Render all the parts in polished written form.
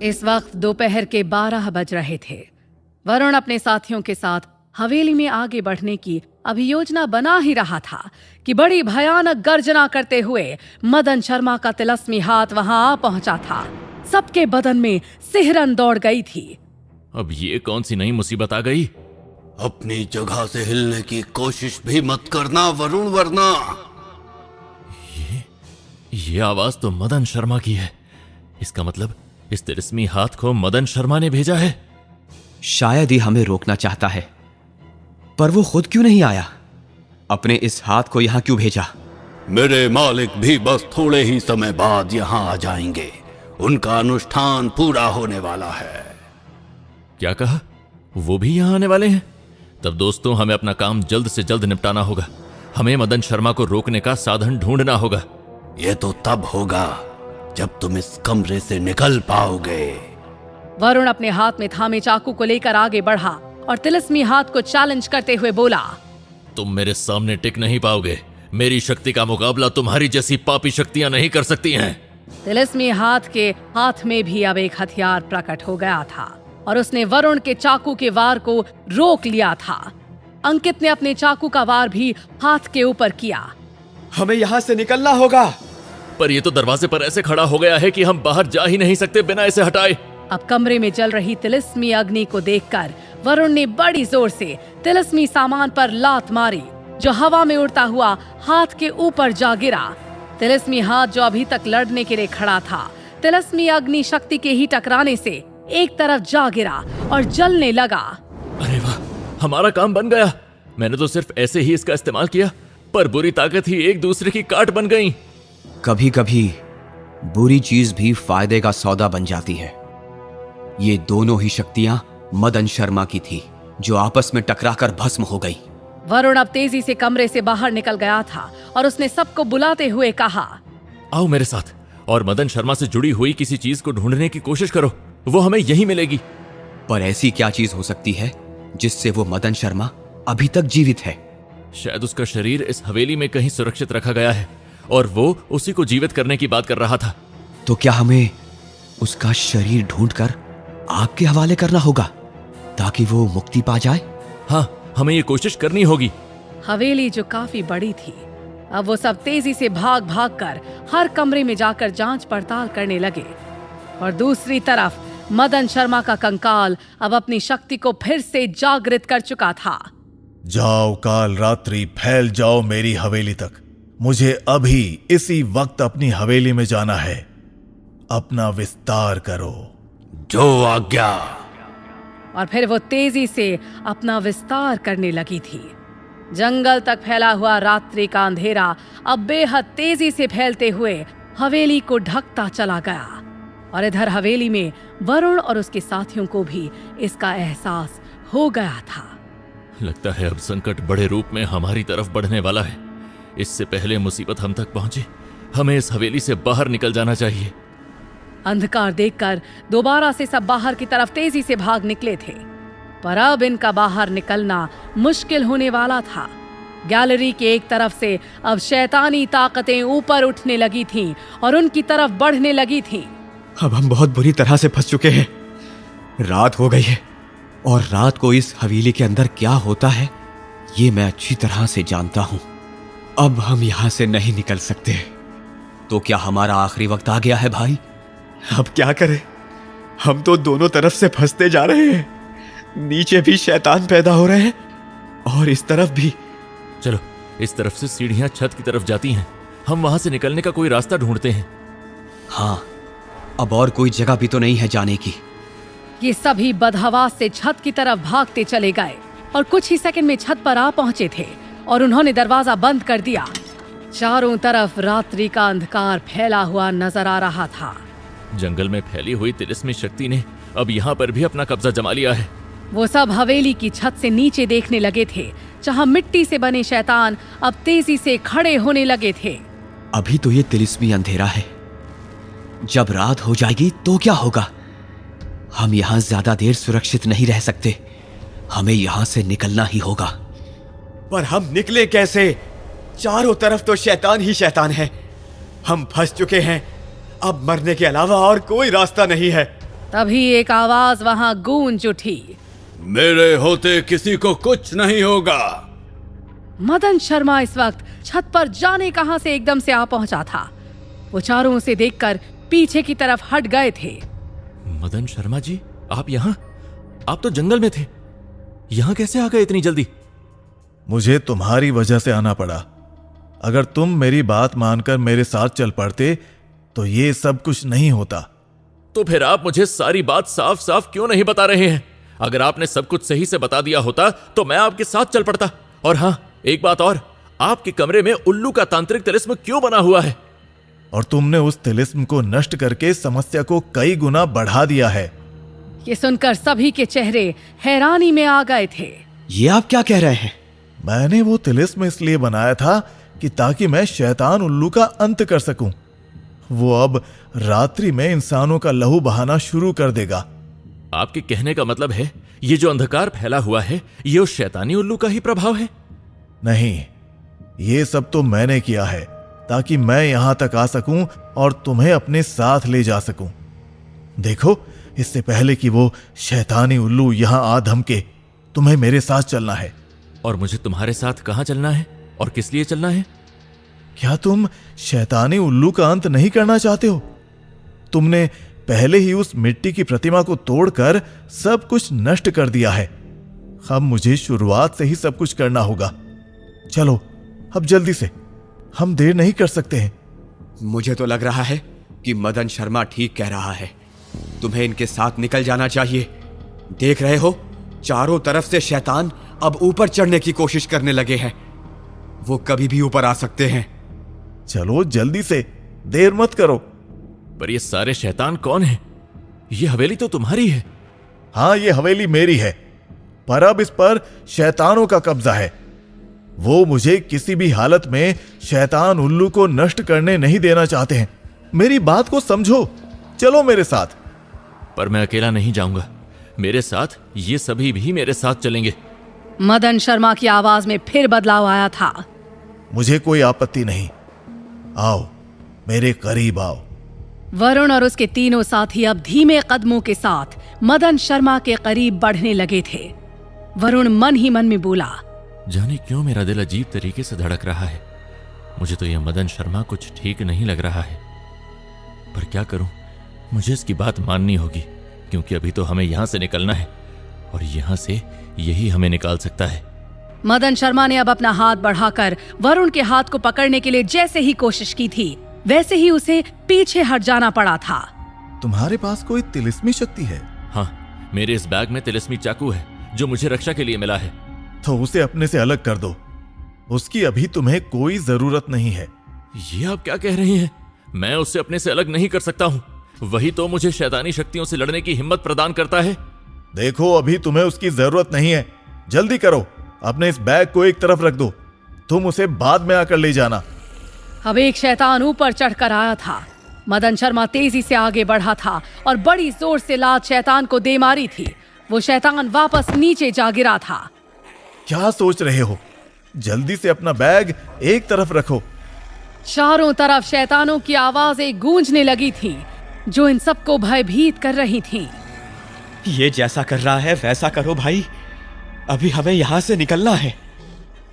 इस वक्त दोपहर के 12 बज रहे थे। वरुण अपने साथियों के साथ हवेली में आगे बढ़ने की अभियोजना बना ही रहा था कि बड़ी भयानक गर्जना करते हुए मदन शर्मा का तिलस्मी हाथ वहां आ पहुंचा था। सबके बदन में सिहरन दौड़ गई थी। अब ये कौन सी नई मुसीबत आ गई? अपनी जगह से हिलने की कोशिश भी मत करना वरुण, वरना ये आवाज तो मदन शर्मा की है। इसका मतलब इस तिलस्मी हाथ को मदन शर्मा ने भेजा है। शायद ही हमें रोकना चाहता है, पर वो खुद क्यों नहीं आया? अपने इस हाथ को यहां क्यों भेजा? मेरे मालिक भी बस थोड़े ही समय बाद यहाँ आ जाएंगे। उनका अनुष्ठान पूरा होने वाला है। क्या कहा? वो भी यहां आने वाले हैं? तब दोस्तों, हमें अपना काम जल्द से जल्द निपटाना होगा। हमें मदन शर्मा को रोकने का साधन ढूंढना होगा। ये तो तब होगा जब तुम इस कमरे से निकल पाओगे। वरुण अपने हाथ में थामे चाकू को लेकर आगे बढ़ा और तिलस्मी हाथ को चैलेंज करते हुए बोला, तुम मेरे सामने टिक नहीं पाओगे। मेरी शक्ति का मुकाबला तुम्हारी जैसी पापी शक्तियां नहीं कर सकती हैं। तिलस्मी हाथ के हाथ में भी अब एक हथियार प्रकट हो गया था और उसने वरुण के चाकू के वार को रोक लिया था। अंकित ने अपने चाकू का वार भी हाथ के ऊपर किया। हमें यहाँ से निकलना होगा। पर ये तो दरवाजे पर ऐसे खड़ा हो गया है कि हम बाहर जा ही नहीं सकते बिना इसे हटाए। अब कमरे में जल रही तिलस्मी अग्नि को देखकर वरुण ने बड़ी जोर से तिलस्मी सामान पर लात मारी, जो हवा में उड़ता हुआ हाथ के ऊपर जा गिरा। तिलस्मी हाथ जो अभी तक लड़ने के लिए खड़ा था, तिलस्मी अग्नि शक्ति के ही टकराने से एक तरफ जा गिरा और जलने लगा। अरे वाह, हमारा काम बन गया। मैंने तो सिर्फ ऐसे ही इसका इस्तेमाल किया, पर बुरी ताकत ही एक दूसरे की काट बन गई। कभी कभी बुरी चीज भी फायदे का सौदा बन जाती है। ये दोनों ही शक्तियां मदन शर्मा की थी, जो आपस में टकराकर भस्म हो गई। वरुण अब तेजी से कमरे से बाहर निकल गया था और उसने सबको बुलाते हुए कहा, आओ मेरे साथ और मदन शर्मा से जुड़ी हुई किसी चीज को ढूंढने की कोशिश करो। वो हमें यहीं मिलेगी। पर ऐसी क्या चीज हो सकती है जिससे वो मदन शर्मा अभी तक जीवित है? शायद उसका शरीर इस हवेली में कहीं सुरक्षित रखा गया है और वो उसी को जीवित करने की बात कर रहा था। तो क्या हमें उसका शरीर ढूंढकर आग के हवाले करना होगा ताकि वो मुक्ति पा जाए? हाँ, हमें ये कोशिश करनी होगी। हवेली जो काफी बड़ी थी, अब वो सब तेजी से भाग भाग कर हर कमरे में जाकर जांच पड़ताल करने लगे। और दूसरी तरफ मदन शर्मा का कंकाल अब अपनी शक्ति को फिर से जागृत कर चुका था। जाओ, काल रात्रि फैल जाओ मेरी हवेली तक। मुझे अभी इसी वक्त अपनी हवेली में जाना है। अपना विस्तार करो। जो आज्ञा। और फिर वो तेजी से अपना विस्तार करने लगी थी। जंगल तक फैला हुआ रात्रि का अंधेरा अब बेहद तेजी से फैलते हुए हवेली को ढकता चला गया। और इधर हवेली में वरुण और उसके साथियों को भी इसका एहसास हो गया था। लगता है अब संकट बड़े रूप में हमारी तरफ बढ़ने वाला है। इससे पहले मुसीबत हम तक पहुंचे, हमें इस हवेली से बाहर निकल जाना चाहिए। अंधकार देखकर दोबारा से सब बाहर की तरफ तेजी से भाग निकले थे, पर अब इनका बाहर निकलना मुश्किल होने वाला था। गैलरी के एक तरफ से अब शैतानी ताकतें ऊपर उठने लगी थीं और उनकी तरफ बढ़ने लगी थीं। अब हम बहुत बुरी तरह से फंस चुके हैं। रात हो गई है और रात को इस हवेली के अंदर क्या होता है ये मैं अच्छी तरह से जानता हूं। अब हम यहां से नहीं निकल सकते। तो क्या हमारा आखिरी वक्त आ गया है भाई? अब क्या करें? हम तो दोनों तरफ से फंसते जा रहे हैं। नीचे भी शैतान पैदा हो रहे हैं और इस तरफ भी। चलो, इस तरफ से सीढ़ियां छत की तरफ जाती हैं। हम वहां से निकलने का कोई रास्ता ढूंढते हैं। हाँ, अब और कोई जगह भी तो नहीं है जाने की। ये सभी बदहवास से छत की तरफ भागते चले गए और कुछ ही सेकंड में छत पर आ पहुंचे थे और उन्होंने दरवाजा बंद कर दिया। चारों तरफ रात्रि का अंधकार फैला हुआ नजर आ रहा था। जंगल में फैली हुई तिलिस्मी शक्ति ने अब यहाँ पर भी अपना कब्जा जमा लिया है। वो सब हवेली की छत से नीचे देखने लगे थे, जहाँ मिट्टी से बने शैतान अब तेजी से खड़े होने लगे थे। अभी तो ये तिलिस्मी अंधेरा है, जब रात हो जाएगी तो क्या होगा? हम यहाँ ज्यादा देर सुरक्षित नहीं रह सकते। हमें यहाँ से निकलना ही होगा। पर हम निकले कैसे? चारों तरफ तो शैतान ही शैतान है। हम फंस चुके हैं। अब मरने के अलावा और कोई रास्ता नहीं है। तभी एक आवाज वहां गूंज उठी। मेरे होते किसी को कुछ नहीं होगा। मदन शर्मा इस वक्त छत पर जाने कहां से एकदम से आ पहुंचा था। वो चारों से देखकर पीछे की तरफ हट गए थे। मदन शर्मा जी, आप यहाँ? आप तो जंगल में थे, यहाँ कैसे आ गए इतनी जल्दी? मुझे तुम्हारी वजह से आना पड़ा। अगर तुम मेरी बात मानकर मेरे साथ चल पड़ते तो ये सब कुछ नहीं होता। तो फिर आप मुझे सारी बात साफ साफ क्यों नहीं बता रहे हैं? अगर आपने सब कुछ सही से बता दिया होता तो मैं आपके साथ चल पड़ता। और हाँ, एक बात और, आपके कमरे में उल्लू का तांत्रिक तिलिस्म क्यों बना हुआ है? और तुमने उस तिलिस्म को नष्ट करके समस्या को कई गुना बढ़ा दिया है। ये सुनकर सभी के चेहरे हैरानी में आ गए थे। ये आप क्या कह रहे हैं? मैंने वो तिलिस्म इसलिए बनाया था कि ताकि मैं शैतान उल्लू का अंत कर सकूं। वो अब रात्रि में इंसानों का लहू बहाना शुरू कर देगा। आपके कहने का मतलब है ये जो अंधकार फैला हुआ है ये उस शैतानी उल्लू का ही प्रभाव है? नहीं, ये सब तो मैंने किया है ताकि मैं यहां तक आ सकूं और तुम्हें अपने साथ ले जा सकूं। देखो, इससे पहले कि वो शैतानी उल्लू यहां आ धमके, तुम्हें मेरे साथ चलना है। और मुझे तुम्हारे साथ कहां चलना है और किस लिए चलना है? क्या तुम शैतानी उल्लू का अंत नहीं करना चाहते हो? तुमने पहले ही उस मिट्टी की प्रतिमा को तोड़कर सब कुछ नष्ट कर दिया है। अब मुझे शुरुआत से ही सब कुछ करना होगा। चलो अब जल्दी से, हम देर नहीं कर सकते हैं। मुझे तो लग रहा है कि मदन शर्मा ठीक कह रहा है। तुम्हें इनके साथ निकल जाना चाहिए। देख रहे हो, चारों तरफ से शैतान अब ऊपर चढ़ने की कोशिश करने लगे हैं। वो कभी भी ऊपर आ सकते हैं। चलो जल्दी से, देर मत करो। पर ये सारे शैतान कौन है? ये हवेली तो तुम्हारी है। हाँ, ये हवेली मेरी है, पर अब इस पर शैतानों का कब्जा है। वो मुझे किसी भी हालत में शैतान उल्लू को नष्ट करने नहीं देना चाहते हैं। मेरी बात को समझो, चलो मेरे साथ। पर मैं अकेला नहीं जाऊंगा, मेरे साथ ये सभी भी मेरे साथ चलेंगे। मदन शर्मा की आवाज में फिर बदलाव आया था। मुझे कोई आपत्ति नहीं, आओ मेरे करीब आओ। वरुण और उसके तीनों साथी अब धीमे कदमों के साथ मदन शर्मा के करीब बढ़ने लगे थे। वरुण मन ही मन में बोला, जाने क्यों मेरा दिल अजीब तरीके से धड़क रहा है। मुझे तो यह मदन शर्मा कुछ ठीक नहीं लग रहा है, पर क्या करूं, मुझे इसकी बात माननी होगी, क्योंकि अभी तो हमें यहां से निकलना है और यहां से यही हमें निकाल सकता है। मदन शर्मा ने अब अपना हाथ बढ़ाकर वरुण के हाथ को पकड़ने के लिए जैसे ही कोशिश की थी, वैसे ही उसे पीछे हट जाना पड़ा था। तुम्हारे पास कोई तिलिस्मी शक्ति है? हाँ, मेरे इस बैग में तिलिस्मी चाकू है जो मुझे रक्षा के लिए मिला है। तो उसे अपने से अलग कर दो, उसकी अभी तुम्हें कोई जरूरत नहीं है। ये आप क्या कह रहे हैं? मैं उससे अपने से अलग नहीं कर सकता हूँ, वही तो मुझे शैतानी शक्तियों से लड़ने की हिम्मत प्रदान करता है। देखो, अभी तुम्हें उसकी जरूरत नहीं है। जल्दी करो, अपने इस बैग को एक तरफ रख दो, तुम उसे बाद में आकर ले जाना। अब एक शैतान ऊपर चढ़कर आया था। मदन शर्मा तेजी से आगे बढ़ा था और बड़ी जोर से लात शैतान को दे मारी थी। वो शैतान वापस नीचे जा गिरा था। क्या सोच रहे हो? जल्दी से अपना बैग एक तरफ रखो। चारों तरफ शैतानों की आवाजें गूंजने लगी थी, जो इन सबको भयभीत कर रही थीं। ये जैसा कर रहा है वैसा करो भाई, अभी हमें यहां से निकलना है।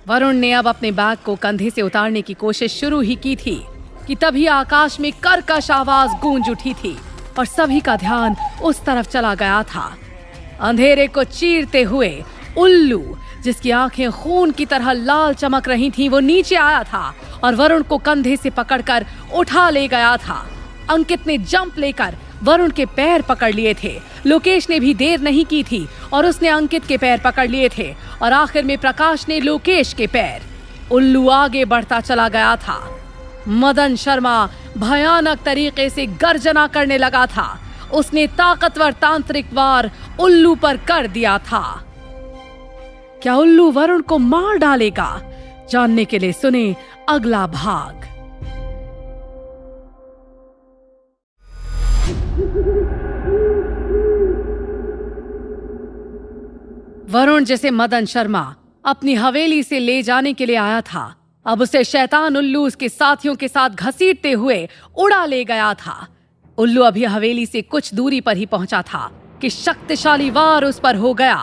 वरुण ने अब अपने बैग को कंधे से उतारने की कोशिश शुरू ही की थी कि तभी आकाश में कर्कश आवाज गूंज उठी थी और सभी का ध्यान उस तरफ चला गया था। अंधेरे को चीरते हुए उल्लू, जिसकी आंखें खून की तरह लाल चमक रही थीं, वो नीचे आया था और वरुण को कंधे से पकड़कर उठा ले गया था। अंकित ने जंप लेकर वरुण के पैर पकड़ लिए थे। लोकेश ने भी देर नहीं की थी और उसने अंकित के पैर पकड़ लिए थे और आखिर में प्रकाश ने लोकेश के पैर। उल्लू आगे बढ़ता चला गया था। मदन शर्मा भयानक तरीके से गर्जना करने लगा था। उसने ताकतवर तांत्रिक वार उल्लू पर कर दिया था। क्या उल्लू वरुण को मार डालेगा? जानने के लिए सुने अगला भाग। वरुण, जिसे मदन शर्मा अपनी हवेली से ले जाने के लिए आया था, अब उसे शैतान उल्लू उसके साथियों के साथ घसीटते हुए उड़ा ले गया था। उल्लू अभी हवेली से कुछ दूरी पर ही पहुंचा था कि शक्तिशाली वार उस पर हो गया।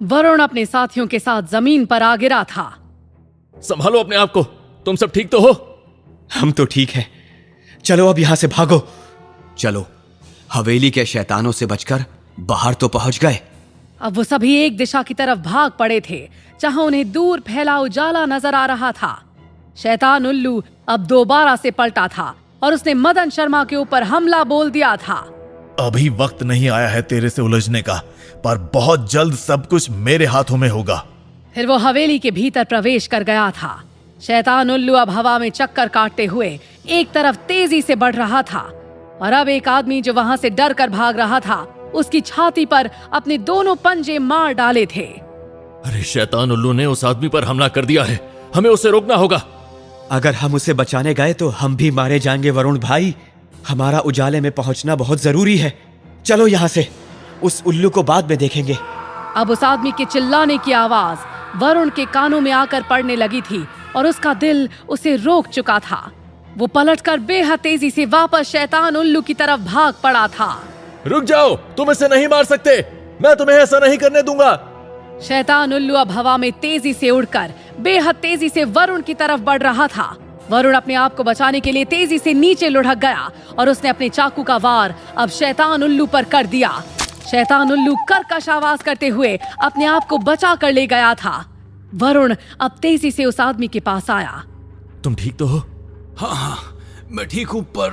वरुण अपने साथियों के साथ जमीन पर आ गिरा था। संभालो अपने आप को, तुम सब ठीक तो हो? हम तो ठीक है। चलो अब यहां से भागो। चलो, हवेली के शैतानों से बचकर बाहर तो पहुंच गए। अब वो सभी एक दिशा की तरफ भाग पड़े थे जहां उन्हें दूर फैला उजाला नजर आ रहा था। शैतान उल्लू अब दोबारा से पलटा था और उसने मदन शर्मा के ऊपर हमला बोल दिया था। अभी वक्त नहीं आया है तेरे से उलझने का, पर बहुत जल्द सब कुछ मेरे हाथों में होगा। फिर वो हवेली के भीतर प्रवेश कर गया था। शैतान उल्लू अब हवा में चक्कर काटते हुए एक तरफ तेजी से बढ़ रहा था और अब एक आदमी जो वहां से डर कर भाग रहा था उसकी छाती पर अपने दोनों पंजे मार डाले थे। अरे शैतान उल्लू ने उस आदमी पर हमला कर दिया है, हमें उसे रोकना होगा। अगर हम उसे बचाने गए तो हम भी मारे जाएंगे वरुण भाई। हमारा उजाले में पहुंचना बहुत जरूरी है। चलो यहां से, उस उल्लू को बाद में देखेंगे। अब उस आदमी के चिल्लाने की आवाज वरुण के कानों में आकर पड़ने लगी थी और उसका दिल उसे रोक चुका था। वो पलटकर बेहद तेजी से वापस शैतान उल्लू की तरफ भाग पड़ा था। रुक जाओ, तुम इसे नहीं मार सकते, मैं तुम्हें ऐसा नहीं करने दूंगा। शैतान उल्लू अब हवा में तेजी से उड़कर बेहद तेजी से वरुण की तरफ बढ़ रहा था। वरुण अपने आप को बचाने के लिए तेजी से नीचे लुढ़क गया और उसने अपने चाकू का वार अब शैतान उल्लू पर कर दिया। शैतान उल्लू कर्कश आवाज करते हुए अपने आप को बचा कर ले गया था। वरुण अब तेजी से उस आदमी के पास आया। तुम ठीक तो हो? हाँ, मैं ठीक हूं, पर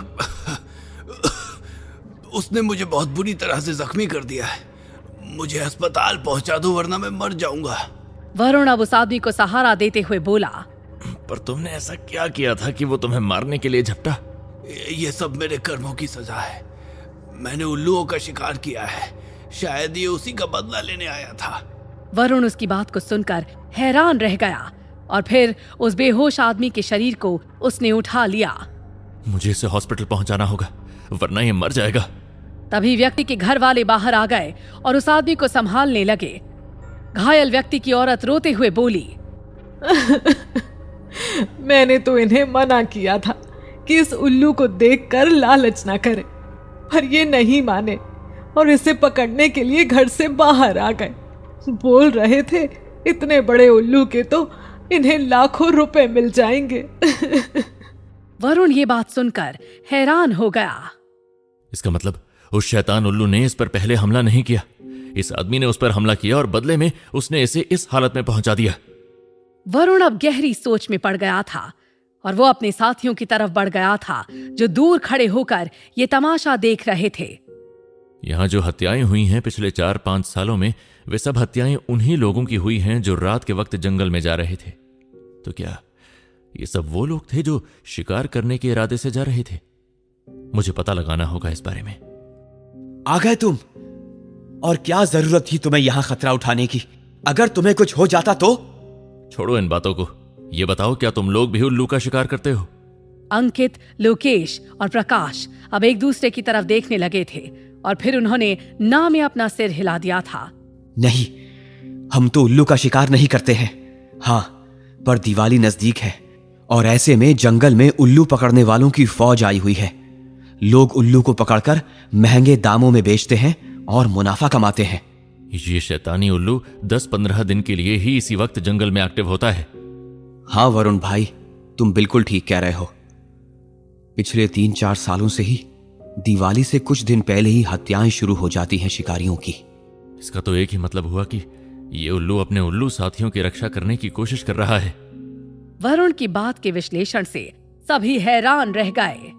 उसने मुझे बहुत बुरी तरह से जख्मी कर दिया है। मुझे अस्पताल पहुंचा दो वरना मैं मर जाऊंगा। वरुण अब उस आदमी को सहारा देते हुए बोला। पर तुमने ऐसा क्या किया था कि वो तुम्हें मारने के लिए झपटा? ये सब मेरे कर्मों की सजा है। मैंने उल्लुओं का शिकार किया है, शायद ये उसी का बदला लेने आया था। वरुण उसकी बात को सुनकर हैरान रह गया और फिर उस बेहोश आदमी के शरीर को उसने उठा लिया। मुझे इसे हॉस्पिटल पहुंचाना होगा वरना ये मर जाएगा। तभी व्यक्ति के घर वाले बाहर आ गए और उस आदमी को संभालने लगे। घायल व्यक्ति की औरत रोते हुए बोली, मैंने तो इन्हें मना किया था कि इस उल्लू को देखकर लालच ना करें, पर ये नहीं माने और इसे पकड़ने के लिए घर से बाहर आ गए। बोल रहे थे इतने बड़े उल्लू के तो इन्हें लाखों रुपए मिल जाएंगे। वरुण ये बात सुनकर हैरान हो गया। इसका मतलब उस शैतान उल्लू ने इस पर पहले हमला नहीं किया। इस आदमी ने उस पर हमला किया और बदले में उसने इसे इस हालत में पहुंचा दिया। वरुण अब गहरी सोच में पड़ गया था और वो अपने साथियों की तरफ बढ़ गया था जो दूर खड़े होकर ये तमाशा देख रहे थे। यहां जो हत्याएं हुई हैं पिछले 4-5 सालों में, वे सब हत्याएं उन्हीं लोगों की हुई हैं जो रात के वक्त जंगल में जा रहे थे। तो क्या ये सब वो लोग थे जो शिकार करने के इरादे से जा रहे थे? मुझे पता लगाना होगा इस बारे में। आ गए तुम? और क्या जरूरत थी तुम्हें यहां खतरा उठाने की? अगर तुम्हें कुछ हो जाता तो? छोड़ो इन बातों को, ये बताओ क्या तुम लोग भी उल्लू का शिकार करते हो? अंकित, लोकेश और प्रकाश अब एक दूसरे की तरफ देखने लगे थे और फिर उन्होंने ना में अपना सिर हिला दिया था। नहीं, हम तो उल्लू का शिकार नहीं करते हैं। हाँ, पर दिवाली नजदीक है और ऐसे में जंगल में उल्लू पकड़ने वालों की फौज आई हुई है। लोग उल्लू को पकड़कर महंगे दामों में बेचते हैं और मुनाफा कमाते हैं। ये शैतानी उल्लू 10-15 दिन के लिए ही इसी वक्त जंगल में एक्टिव होता है। हाँ वरुण भाई, तुम बिल्कुल ठीक कह रहे हो। पिछले 3-4 सालों से ही दिवाली से कुछ दिन पहले ही हत्याएं शुरू हो जाती हैं शिकारियों की। इसका तो एक ही मतलब हुआ कि ये उल्लू अपने उल्लू साथियों की रक्षा करने की कोशिश कर रहा है। वरुण की बात के विश्लेषण से सभी हैरान रह गए।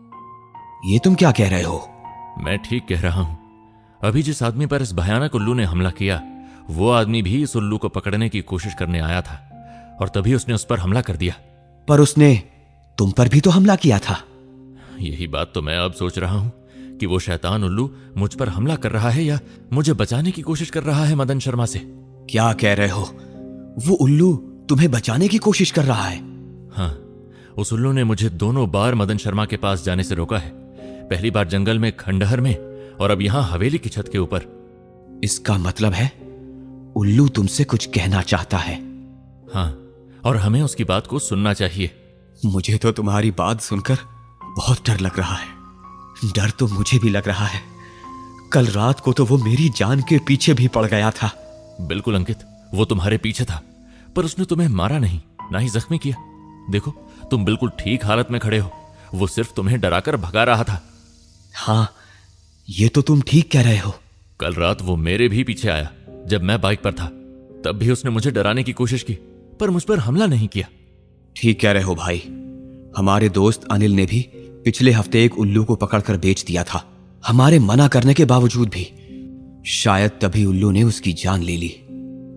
ये तुम क्या कह रहे हो? मैं ठीक कह रहा हूं। अभी जिस आदमी पर इस भयानक उल्लू ने हमला किया, वो आदमी भी इस उल्लू को पकड़ने की कोशिश करने आया था और तभी उसने उस पर हमला कर दिया। पर उसने तुम पर भी तो हमला किया था। यही बात तो मैं अब सोच रहा हूं कि वो शैतान उल्लू मुझ पर हमला कर रहा है या मुझे बचाने की कोशिश कर रहा है मदन शर्मा से। क्या कह रहे हो? वो उल्लू तुम्हें बचाने की कोशिश कर रहा है? हाँ, उस उल्लू ने मुझे दोनों बार मदन शर्मा के पास जाने से रोका है। पहली बार जंगल में खंडहर में और अब यहां हवेली की छत के ऊपर। इसका मतलब है उल्लू तुमसे कुछ कहना चाहता है। हाँ, और हमें उसकी बात को सुनना चाहिए। मुझे तो तुम्हारी बात सुनकर बहुत डर लग रहा है। डर तो मुझे भी लग रहा है। कल रात को तो वो मेरी जान के पीछे भी पड़ गया था। बिल्कुल अंकित, वो तुम्हारे पीछे था, पर उसने तुम्हें मारा नहीं, ना ही जख्मी किया। देखो, तुम बिल्कुल ठीक हालत में खड़े हो। वो सिर्फ तुम्हें डराकर भगा रहा था। हाँ, ये तो तुम ठीक कह रहे हो। कल रात वो मेरे भी पीछे आया जब मैं बाइक पर था। तब भी उसने मुझे डराने की कोशिश की, पर मुझ पर हमला नहीं किया। ठीक कह रहे हो भाई। हमारे दोस्त अनिल ने भी पिछले हफ्ते एक उल्लू को पकड़कर बेच दिया था, हमारे मना करने के बावजूद भी। शायद तभी उल्लू ने उसकी जान ले ली।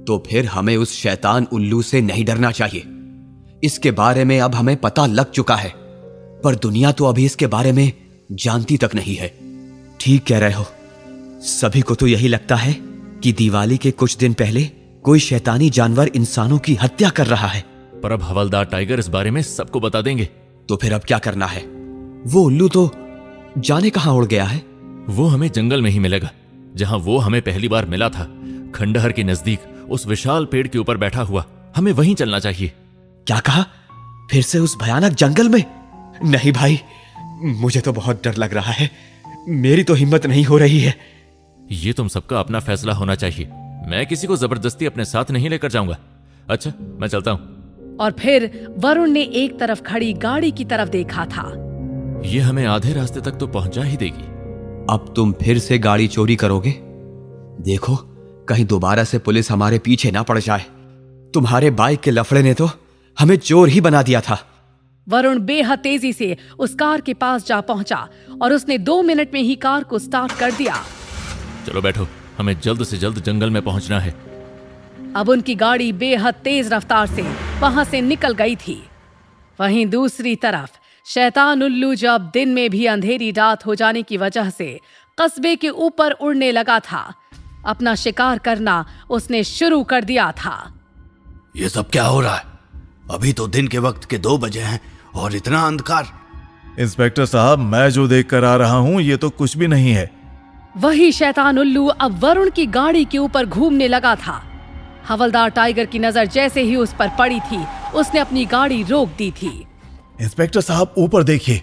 तो फिर हमें उस शैतान उल्लू से नहीं डरना चाहिए। इसके बारे में अब हमें पता लग चुका है, पर दुनिया तो अभी इसके बारे में जानती तक नहीं है। ठीक कह रहे हो। सभी को तो यही लगता है कि दिवाली के कुछ दिन पहले कोई शैतानी जानवर इंसानों की हत्या कर रहा है। पर अब हवलदार टाइगर इस बारे में सबको बता देंगे। तो फिर अब क्या करना है? वो उल्लू तो जाने कहां उड़ गया है। वो हमें जंगल में ही मिलेगा, जहां वो हमें पहली बार मिला था, खंडहर के नजदीक, उस विशाल पेड़ के ऊपर बैठा हुआ। हमें वहीं चलना चाहिए। क्या कहा? फिर से उस भयानक जंगल में? नहीं भाई, मुझे तो बहुत डर लग रहा है। मेरी तो हिम्मत नहीं हो रही है। ये तुम सबका अपना फैसला होना चाहिए। मैं किसी को जबरदस्ती अपने साथ नहीं लेकर जाऊंगा। अच्छा, मैं चलता हूं। और फिर वरुण ने एक तरफ खड़ी गाड़ी की तरफ देखा था। ये हमें आधे रास्ते तक तो पहुंचा ही देगी। अब तुम फिर से गाड़ी चोरी करोगे? देखो, कहीं दोबारा से पुलिस हमारे पीछे ना पड़ जाए। तुम्हारे बाइक के लफड़े ने तो हमें चोर ही बना दिया था। वरुण बेहद तेजी से उस कार के पास जा पहुंचा और उसने 2 मिनट में ही कार को स्टार्ट कर दिया। चलो बैठो, हमें जल्द से जल्द जंगल में पहुंचना है। अब उनकी गाड़ी बेहद तेज रफ्तार से वहां से निकल गई थी। वहीं दूसरी तरफ शैतान उल्लू जब दिन में भी अंधेरी रात हो जाने की वजह से कस्बे के ऊपर उड़ने लगा था, अपना शिकार करना उसने शुरू कर दिया था। ये सब क्या हो रहा है? अभी तो दिन के वक्त के 2 बजे हैं और इतना अंधकार। इंस्पेक्टर साहब, मैं जो देख कर आ रहा हूं ये तो कुछ भी नहीं है। वही शैतान उल्लू अब वरुण की गाड़ी के ऊपर घूमने लगा था। हवलदार टाइगर की नजर जैसे ही उस पर पड़ी थी, उसने अपनी गाड़ी रोक दी थी। इंस्पेक्टर साहब, ऊपर देखिए,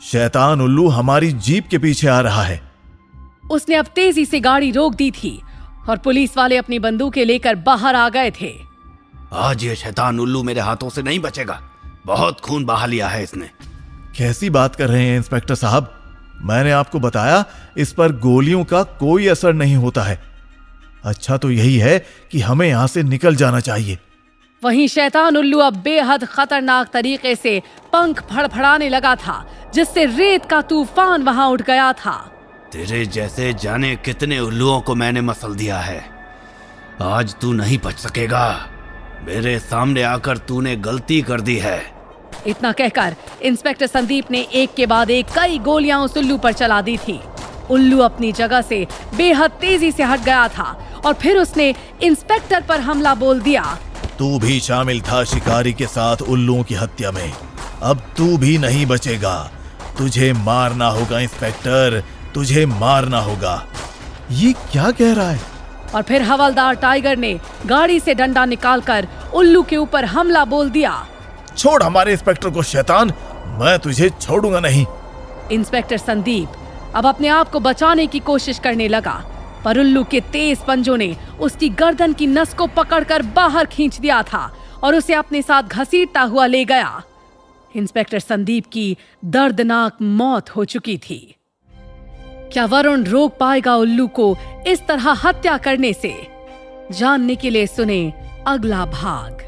शैतान उल्लू हमारी जीप के पीछे आ रहा है। उसने अब तेजी से गाड़ी रोक दी थी और पुलिस वाले अपनी बंदूकें लेकर बाहर आ गए थे। आज ये शैतान उल्लू मेरे हाथों से नहीं बचेगा। बहुत खून बहा लिया है इसने। कैसी बात कर रहे हैं इंस्पेक्टर साहब? मैंने आपको बताया इस पर गोलियों का कोई असर नहीं होता है। अच्छा तो यही है कि हमें यहां से निकल जाना चाहिए। वहीं शैतान उल्लू अब बेहद खतरनाक तरीके से पंख फड़फड़ाने लगा था, जिससे रेत का तूफान वहां उठ गया था। तेरे जैसे जाने कितने उल्लुओं को मैंने मसल दिया है। आज तू नहीं बच सकेगा। मेरे सामने आकर तूने गलती कर दी है। इतना कहकर इंस्पेक्टर संदीप ने एक के बाद एक कई गोलियां उस उल्लू पर चला दी थी। उल्लू अपनी जगह से बेहद तेजी से हट गया था और फिर उसने इंस्पेक्टर पर हमला बोल दिया। तू भी शामिल था शिकारी के साथ उल्लुओं की हत्या में। अब तू भी नहीं बचेगा। तुझे मारना होगा इंस्पेक्टर, तुझे मारना होगा। ये क्या कह रहा है? और फिर हवलदार टाइगर ने गाड़ी से डंडा निकालकर उल्लू के ऊपर हमला बोल दिया। छोड़ हमारे इंस्पेक्टर को शैतान, मैं तुझे छोड़ूंगा नहीं। इंस्पेक्टर संदीप अब अपने आप को बचाने की कोशिश करने लगा, पर उल्लू के तेज पंजों ने उसकी गर्दन की नस को पकड़कर बाहर खींच दिया था और उसे अपने साथ घसीटता हुआ ले गया। इंस्पेक्टर संदीप की दर्दनाक मौत हो चुकी थी। क्या वरुण रोक पाएगा उल्लू को इस तरह हत्या करने से? जानने के लिए सुने अगला भाग।